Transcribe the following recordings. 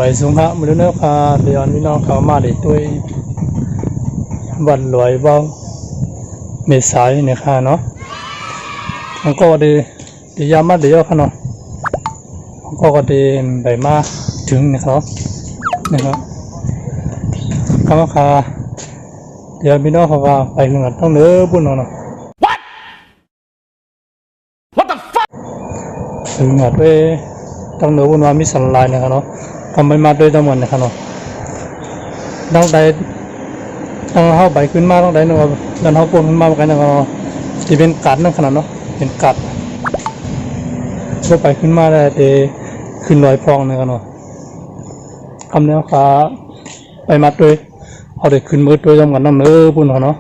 bài xuống hạ một đứa nước để ăn với nó khá mà để tôi vật loại bao mệt sải này khá nó không có để ra mắt để cho khá nó không có để bảy ma trứng này khó này khó khá khá để ăn với nó khá vào bảy người trong nữa buồn nó từ ngạt về trong nấu buôn mi sắn lại này nó còn mấy mặt đôi trong mình này nó trong đây trong họ bảy khuyến ma trong đấy nó lần họ buôn khuyến ma một cái nó thì bên cát nó khả nó bên cát số bảy khuyến ma này thì khuyến loài phong này nó cầm nếu khá bảy mặt đôi họ để khuyến mưa đôi trong cái nó nữa buôn nó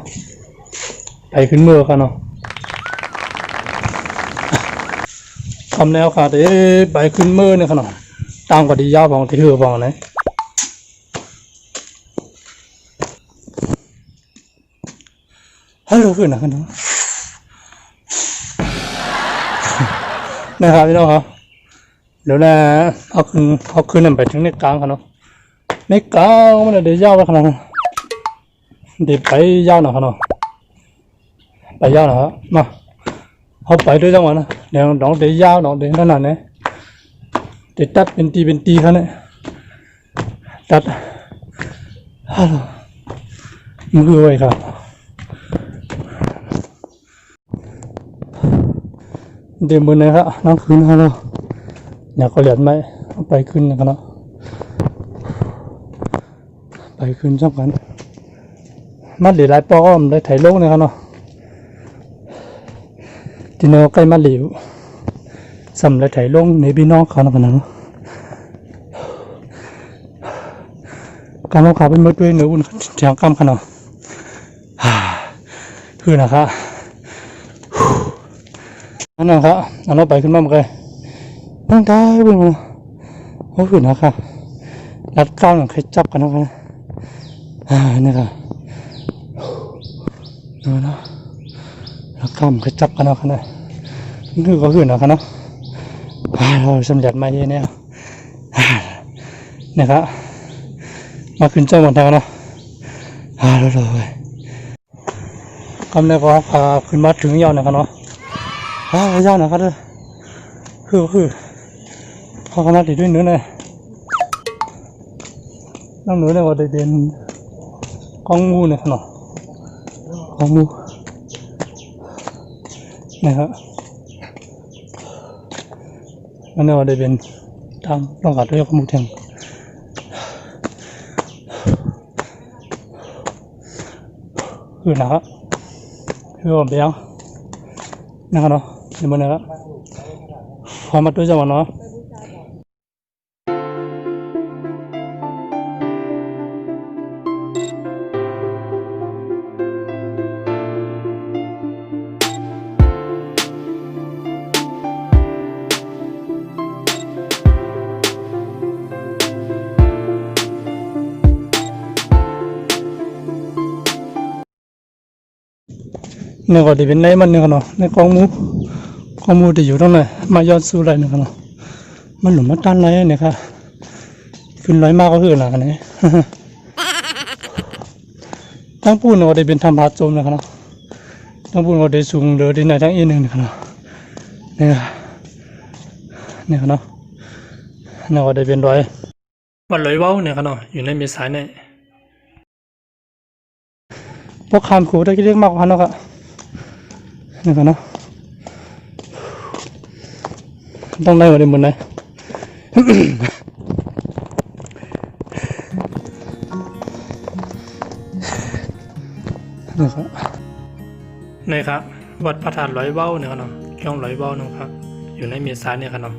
bảy khuyến mưa khả nó cầm neo cả để bài khuyên mơ này khả năng tăng có đi giao vòng thì hừa vòng này hello khuyên nào khả năng này hả biết đâu hả nếu là họ khuyên làm bài trứng này càng khả năng này càng mà là để giao khả năng để bài giao nào khả năng bài giao nào hả mà họ phải đưa ra ngoài nè, đèn đóng để dao đóng để nó này, để tắt bên tì hết đấy, tắt, mưa vậy cả, đêm bữa nay hả, nó khuyên hả đâu, nhà có liệt mấy, phải khuyên này nó, phải khuyên trong cái, mắt để lại bom để thấy lông này hả nó. thì nó cây má liễu sầm lại thấy luôn nếu bị nó khó nó còn cam nó khá bên mới tươi nữa buồn treo cam khả nàoคือนะครับนั่นนะครับเอาเราไปขึ้นมาเมื่อกี้นั่งได้บุญมันโอ้คือนะครับรัดก้าวหนังใครจับกันนะครับนี่ครับเนาะรัดก้าวใครจับกันนะครับนี่คือก็คือนะครับเนาะเราสำเร็จมาเยอะเนี่ยนะครับมาขึ้นเจ้าหมดแล้วเนาะเราเลยคำนี้ก็ขึ้นมาถึงยอดนะครับเนาะยอดนะครับเลยคือพอขนาดติดด้วยเนื้อเลยน้ำเนื้อเนี่ยก็ได้เป็นกองงูเนี่ยครับเนาะกองงูนะครับนั่นเนี่ยก็ได้เป็นทางลงกัดด้วยข้อมูลแทงคือนะครับคือผมเบี้ยนะครับเนาะนี่มันนะครับพอมาด้วยจังหวะเนาะเนี่ยก็จะเป็นในมันเนี่ยเนาะในกองมูที่อยู่ตรงไหนมาย้อนสู่อะไรเนี่ยเนาะมันหลุมมาตันอะไรเนี่ยค่ะขึ้นร้อยมากก็คืออะไรเนี่ยทั้งปูนก็จะเป็นธรรมะจมนะครับเนาะทั้งปูนก็จะสูงเดือดในทั้งอีกหนึ่งนะครับเนาะเนี่ยเนาะเนี่ยก็จะเป็นร้อยวันร้อยเว้าเนี่ยครับเนาะอยู่ในเมษายนเนี่ยพวกคำขู่ได้เรียกมากกว่าเนาะครับนี่กันเนาะต้องได้หมดเลยหมดเลยนี่ครับวัดพระธาตุร้อยเบ้าเนี่ยครับเนาะช่องร้อยเบ้านะครับอยู่ในเมษายนเนี่ยครับเนาะ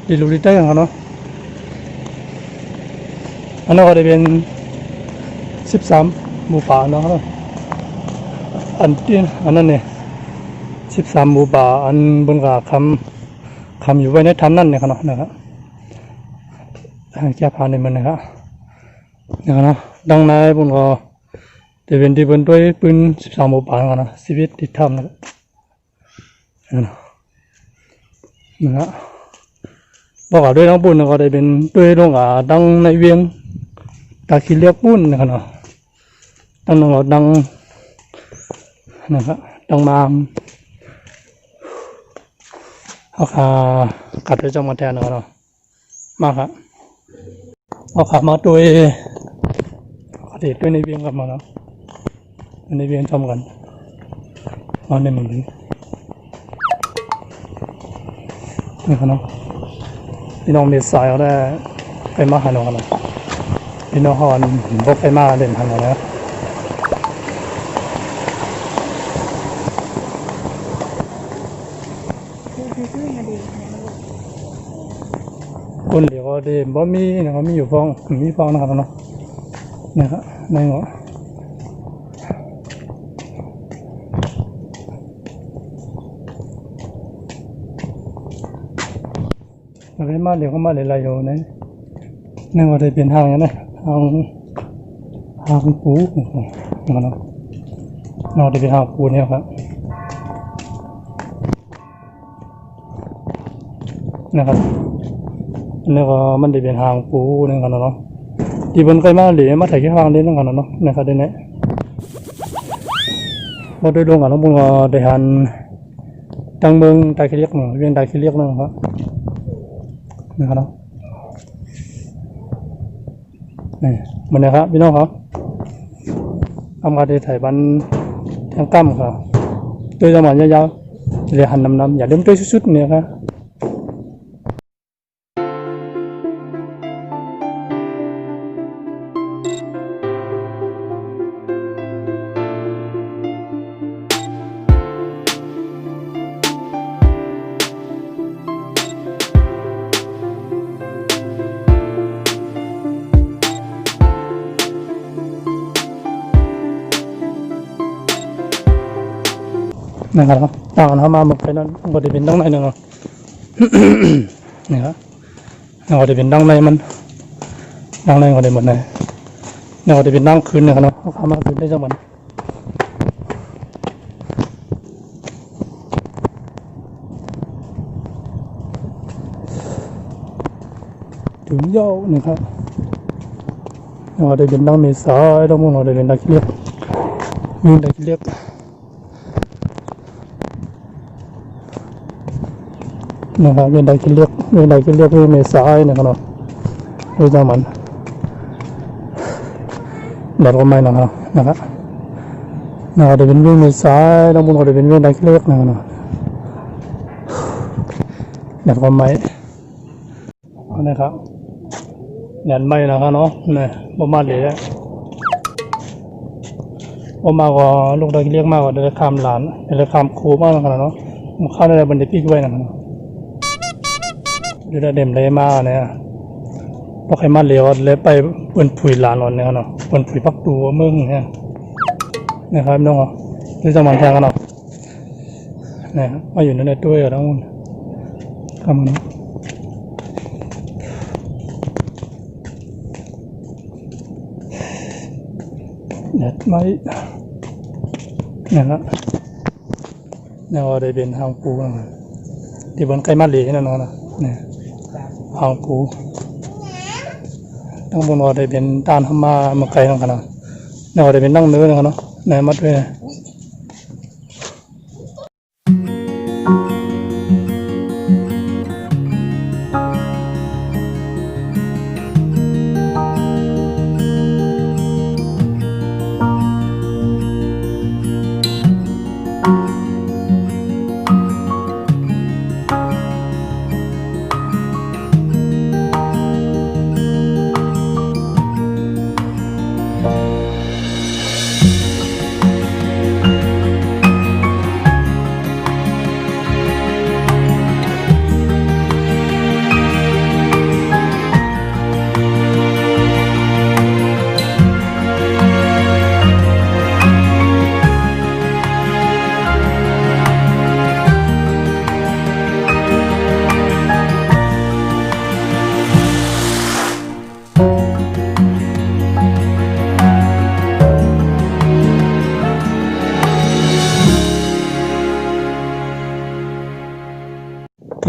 ดีลูดีเต้กันครับเนาะอันนั้นก็จะเป็น13 หมู่ป่าเนาะอันที่อันนั้นเนี่ย13 หมู่ป่าอันบนกาคำอยู่ไว้ในถ้ำนั่นเนี่ยครับนะครับแก้ผ่านในมันนะครับนะครับนะดังนั้นบนก็จะเป็นที่บนด้วยปืน13 หมู่ป่านะครับชีวิตที่ถ้ำนะครับ นะฮะบอกว่าด้วยทั้งปุ่นก็ได้เป็นด้วยลงดังในเวียงตาขี้เลียกปุ่นนะครับเนาะดังนองดังนะครับดังมามเอาขากัดด้วยจังมาแทนนะครับเนาะมาครับเอาขามาด้วยเด็ดด้วยในเวียงกับมาเนาะในเวียงทำกันเอาในมือนี่ครับเนาะพี่น้องเด็ดสายเอาได้ไปมาหาหนูกันนะพี่น้องฮอนบอกไปมาเด่นทางกันนะคนเดี๋ยวก็เด่นบ่มีนะครับมีอยู่ฟองมีฟองนะครับเนาะนะครับในหัวอะไรมาเดี๋ยวก็มาหลายๆอยู่นะนี่ว่าได้เป็นทางนะทางปูนะครับเนาะเราได้เป็นทางปูเนี่ยครับนะครับนี่ก็มันได้เป็นทางปูนี่กันเนาะที่บนใกล้มาเหลือมาถ่ายแค่ทางเล่นนั่นกันเนาะนะครับได้เนี่ยพอได้ลงกันแล้วมึงก็ได้หันตังเมืองไตขี้เลียกหนึ่งเวียงไตขี้เลียกนั่นครับนะครับเนาะนี่มันนะครับพี่น้องครับทำการได้ถ่ายบันทางกั้มครับตัวจะหมอนยาวๆเลยหันน้ำอย่าเล่มตัวชุดๆเนี่ยครับนะครับต่างกันเข้ามาหมดไปนั่นก็จะเป็นดังในหนึ่งนี่ครับก็จะเป็นดังในมันดังในก็ได้หมดเลยนี่ก็จะเป็นดังคืนนะครับเนาะเข้ามาคืนได้จังหวะถึงยาวนะครับก็จะเป็นดังเมษาดังมุ่งเราจะเป็นดังขี้เลียกมีดังขี้เลียกนะครับเป็นไดขี้เลียกเป็นไดขี้เลียกที่เมษายนะครับเนาะดูจังมันเดี๋ยวก็ไม่นะครับนะครับเดี๋ยวเป็นวิ่งเมษายแล้วมันก็จะเป็นวิ่งไดขี้เลียกนะครับเนาะเดี๋ยวก็ไม่นะครับเดี๋ยวไม่นะครับเนาะเนี่ยประมาณนี้ประมาณก็ลูกไดขี้เลียกมากกว่าเดือดคำหลานเดือดคำครูมากนะครับเนาะมันเข้าในบันไดพี่ด้วยนะครับดูแลเด่มเลยมาเนี่ยพอใครมาเลี้ยวเลยไปเปิ่นผุยหลานนอนเนี่ยเนาะเปิ่นผุยปักตัวมึงเนี่ยนะครับน้องอ๋อดูจังหวะแทงกันเนาะเนี่ยมาอยู่ในตัวทั้งหมดทำมันเน็ตไม่นะครับเนี่ยว่าได้เป็นทางปูนะที่บนใกล้มาเลี้ยนั่นเนาะเนี่ยทางปูตั้งบนว่าได้เป็นตานทำมาไกลนั่งกันนะเนี่ยว่าได้เป็นนั่งเนื้อนั่งกันเนาะเนี่ยมัดด้วย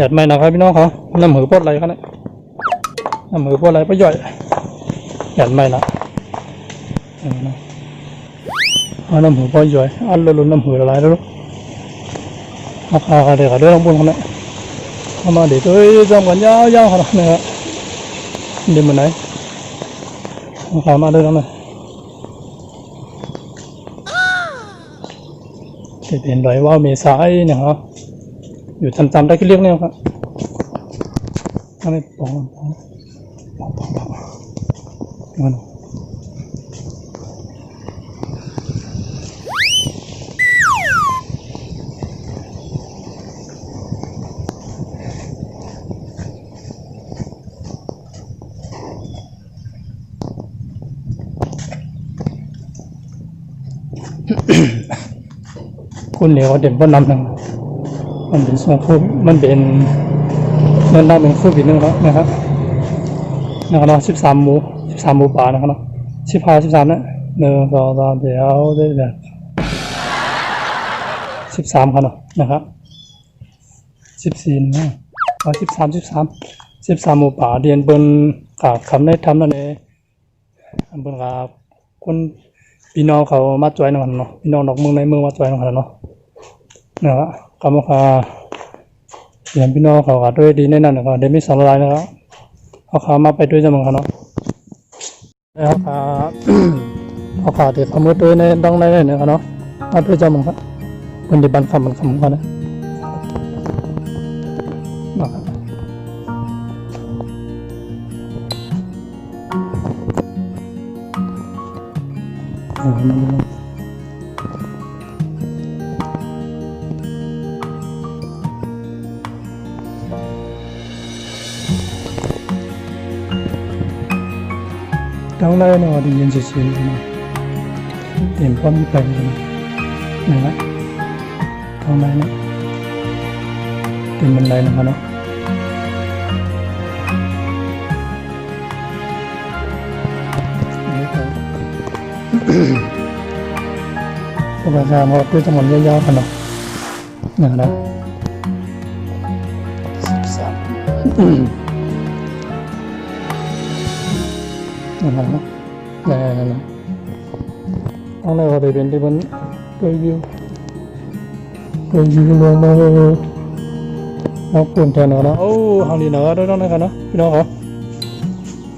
หยัดไม่นะครับพี่น้องเขาน้ำหือปดอะไรครับเนี่ยน้ำหือปดอะไรไปย่อยหยัดไม่ละเอาน้ำหือปดย่อยอันลุ้นน้ำหืออะไรแล้วราคาเดี๋ยวเรื่องบุญเขาเนี่ยเข้ามาเดี๋ยวตัวจอมกันยาวๆขนาดนี้ครับเดี๋ยวมันไหนราคามาเรื่องนั้นจะเห็นเลยว่าเมษายนเนี่ยครับอยู่จำได้ก็เรียกเนี่ยครับอันนี้ปองมันคุณเหนียวเด่นบนน้ำหนึ่งมันเป็นส่วนคู่มันเป็นเงินน้ำเป็นคู่บิดนึงแล้วนะครับเนาะ13 หมูป่านะครับเนาะ13เนี่ย1 2 3เดี๋ยวได้เลย13ครับเนาะนะครับ14นะ13หมูป่าเรียนบนกาคำได้ทำนั่นเองบนกาคนพี่น้องเขามาจ่อยนั่นเนาะพี่น้องดอกเมืองในเมืองมาจ่อยนั่นเนาะนะครับคำว่าเรียนพี่น้องเขาด้วยดีแน่นอนนะครับเดี๋ยวมี2 รายนะครับเขามาไปด้วยจะมึงครับเนาะแล้วเขาขาดที่เขามือด้วยในต้องในเนี่ยครับเนาะมาด้วยจะมึงครับเป็นดีบันคำกันนะต้องได้เนาะดีเย็นเฉยๆนะเต็มพร้อมมีไปเลยนะต้องได้นะเต็มบันไดนะครับเนาะปกติเราด้วยจำนวนยาวๆกันเนาะนะนะครับต้องได้พอได้เป็นที่มันตัววิวลงมาเอาปุ่นแทนเนาะโอ้ทางนี้เนาะต้องนะครับเนาะพี่น้องเขา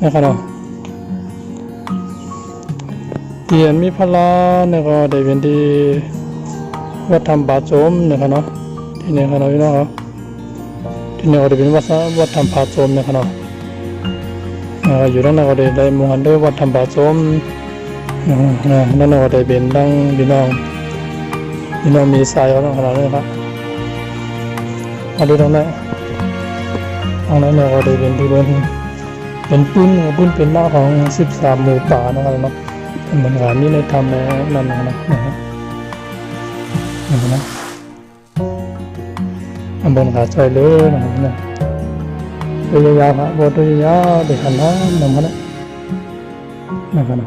นะครับเนาะเตียนมีพลาเนี่ยก็ได้เป็นที่วัดธรรมบาโจมนะครับเนาะที่นี่ครับเนาะพี่น้องเขาที่นี่ก็ได้เป็นวัดธรรมบาโจมนะครับเนาะอยู่ด้านในก็ได้มุ่งหันด้วยวัดธรรมบาโจมนั่นก็ได้เป็นดังพี่น้องมีสายเขาขนาดนี้ครับมาดูตรงนั้นเนี่ยก็ได้เป็นที่เป็นปุ้นเป็นหน้าของ13 หมู่ป่านะครับเนาะเหมือนกับนี่ในทำในนั่นนะอันบนขาใจเลยนะตัวยาวครับบนตัวยาวเด็กขันน้ำนำกันนะครับ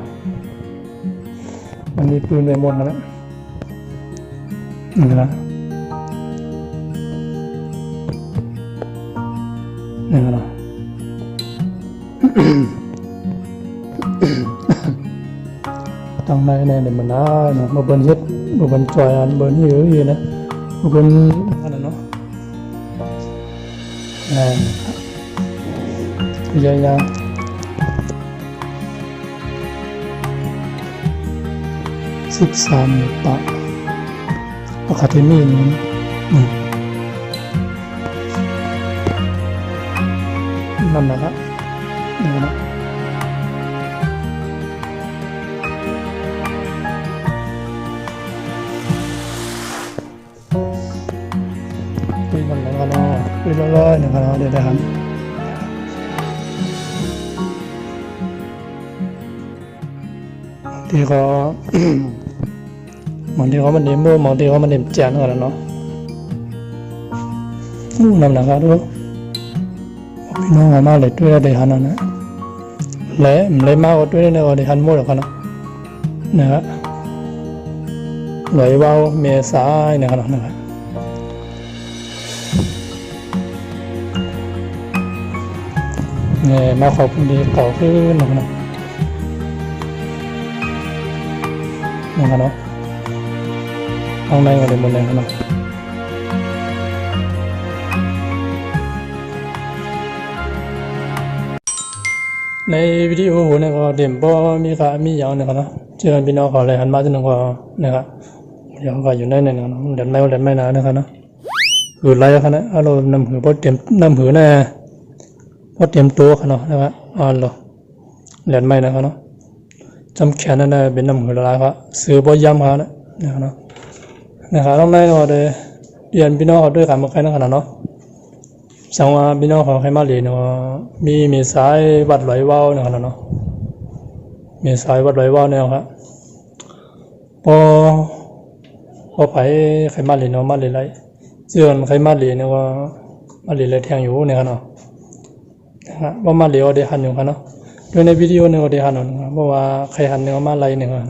มันมีปืนในหมดนะนะครับต้องในเดี๋ยวมันได้นะมาเบิ้ลเฮ็ดมาเบิ้ลจอยอันเบิ้ลเยอะนะมาเบิ้ลอะไรเนาะยาว13 หมู่ป่าอะคาเดมี่นี่นั่นนะครับคุยกันแล้วกันเนาะคุยเรื่อยๆนะครับเดี๋ยวได้ครับที่เขาบางทีเขามันเดโมบางทีเขามันเดมแจนกันเนาะนำหนังกันด้วยพี่น้องมาเลยด้วยได้หันนะเลยมากกว่าด้วยเนี่ยก็ได้หันหมดแล้วกันนะครับไหลว่าวเมษายนะครับ เนี่ยมาขอบคุณดีเก่าขึ้นนะครับนะครับเนาะข้างในก็เลยหมดเลยครับเนาะในวิดีโอเนี่ยก็เดี๋ยวพอมีค่ะมีอย่างนะครับเนาะเจอพี่น้องเขาเลยหันมาจนก็นะครับยังก็อยู่ในนั้นนะครับเดินไม่นานนะครับเนาะคือไรครับนะเรานำหือพอเตรียมนำหือแน่พอเตรียมตัวครับเนาะนะครับเราเดินไม่นะครับเนาะจำแขนนั่นได้เป็นนำหือละครับซื้อบ่ย้ำครับนะครับเนาะนะครับต้องได้ก็ได้เรียนพี่น้องเขาด้วยกันมาใครนะครับเนาะสังว่าพี่น้องของใครมาเรียนเนาะมีสายวัดไหลว่าวนะครับเนาะมีสายวัดไหลว่าวเนี่ยครับพอไปใครมาเรียนเนาะมาเรียนไรส่วนใครมาเรียนเนี่ยก็มาเรียนไรแทงอยู่เนี่ยครับเนาะนะครับว่ามาเรียนก็ได้หันอยู่ครับเนาะโดยในวิดีโอเนี่ยก็ได้หันอยู่นะครับเพราะว่าใครหันเนี่ยก็มาไรเนี่ยครับ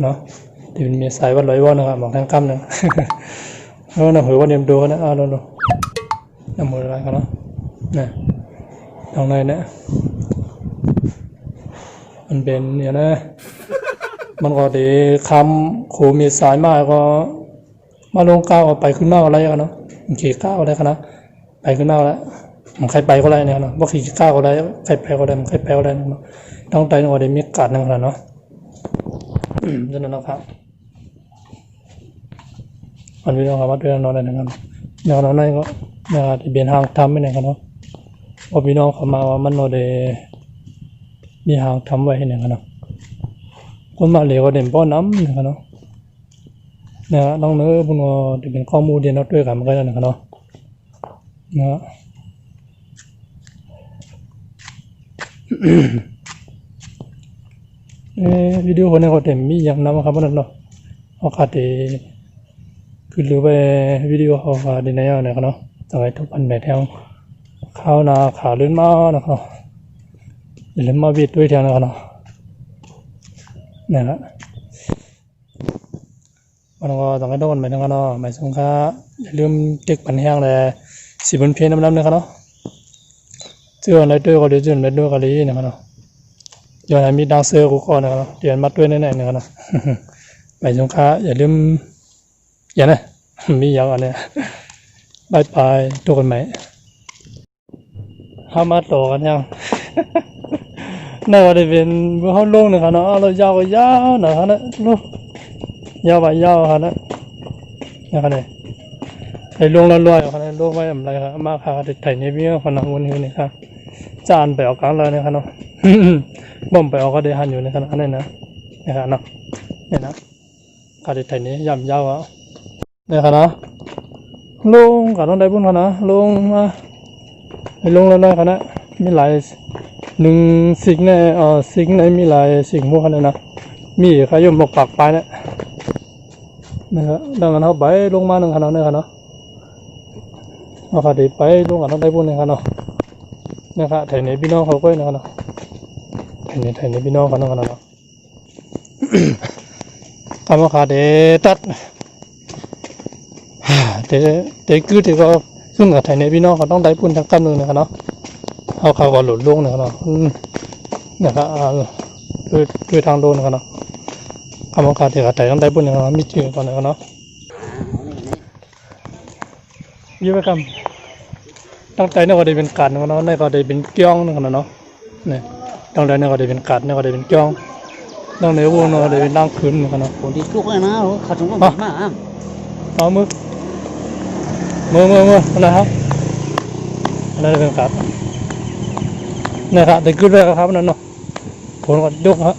เนาะที่มีสายวัดไหลว่าวนะครับบอกทางกำเนี่ยแล้วนะหือว่าเนียมดูนะเราดูน้ำมืออะไรกันเนาะนี่ตรงในเนี่ยมันเป็นเนี่ยนะมันก็ดีคำขูมีสายมากก็มาลงก้าวไปขึ้นมากอะไรกันเนาะขี่ก้าวอะไรกันนะไปขึ้นมากแล้วมันใครไปก็ได้เนี่ยเนาะว่าขี่ก้าวก็ได้ใครไปก็ได้มันใครไปก็ได้เนาะต้องใจก็ได้มีกัดนั่นแหละเนาะฉะนั้นนะครับอันนี้เราครับว่าด้วยนอนอะไรนะครับนอนอะไรก็นะครับที่เบียนหางทำไม่ไหนกันเนาะพอพี่น้องเขามาว่ามันโนเดมีหางทำไว้ให้ไหนกันเนาะคนมาเหลวก็เด่นป้อนน้ำนะครับเนาะนะครับน้องเนื้อพวกเราจะเป็นข้อมูลเดียนด้วยกันมันก็ได้นะครับเนาะนะวิดีโอคนนี้ก็เต็มมีอย่างน้ำครับนั่นเนาะโอกาสที่คือรู้ไปวิดีโอเขาว่าดีในอย่างนะครับเนาะต่อไปทุกปันแบบแถวข้าวนาขาลื่นมานะครับอย่าลืมมาวิดด้วยแถวนะครับเนาะนะครับมันก็ต้องให้โดนไปนะครับเนาะหมายถึงว่าอย่าลืมเด็กปันแห้งเลยสิบนเพลน้ำนะครับเนาะเชื่อในตัวก็เดี๋ยวเชื่อในตัวก็ดีนะครับเนาะเดี๋ยวมีดังเสือกูก่อนนะครับเดี๋ยวมัดด้วยแน่ๆนะครับเนาะหมายถึงว่าอย่าลืมอย่านะมีอย่างอันเนี้ยบายบายตัวกันไหมห้ามาต่อกันยังน่าจะเป็นเขาลงนะครับเนาะเรายาวก็ยาวนะครับนะลูกยาวไปยาวครับนะนะครับเนี่ยไอ้ลงละลอยครับนะลงไว้อะไรครับมาค่ะเด็กไทยในวิ่งคนนั้นวนอยู่นี่ครับจานไปออกกลางเลยนะครับเนาะบ่มไปออกก็ได้หันอยู่ในขณะนั้นนะครับเนาะเนี่ยนะค่ะเด็กไทยนี้ย่ำยาวอ่ะเนี่ยครับนะลงกับน้องได้บุญครับนะลงมาไอ้ลงละลอยครับนะมีหลายหนึ่งสิ่งในสิ่งในมีหลายสิ่งพวกนั้นนะมีขยมบอกปากไปเนี่ยนะครับดังนั้นเขาไปลงมาหนึ่งขนาดนี้ครับเนาะเอาขาดีไปลงกับน้องได้บุญนะครับเนาะนะครับไทยในพี่น้องเขาก็นะครับเนาะไทยในพี่น้องเขานะครับเนาะทำมาขาดีตัดแต่คือที่เขาขึ้นกับไทยในพี่น้องเขาต้องได้บุญทั้งกำนึงนะครับเนาะเอาเขาก็หลุดลงนะครับเนาะนะครับด้วยทางโดนนะครับเนาะคำว่าขาดที่ขาดใจต้องได้บุญนะครับมีชื่อก่อนนะครับเนาะยี่ไปคำตั้งใจนี่ก็ได้เป็นการนะครับเนาะนี่ก็ได้เป็นเกี้ยงนะครับเนาะนี่ตั้งใจนี่ก็ได้เป็นการนี่ก็ได้เป็นเกี้ยงตั้งในวงนี่ก็ได้เป็นนั่งคืนนะครับเนาะคนที่ลูกเลยนะเขาถึงว่ามาเอามือนะครับนั่นเป็นการนะครับแต่ขึ้นเลยครับนั่นเนาะผลก็ยกครับ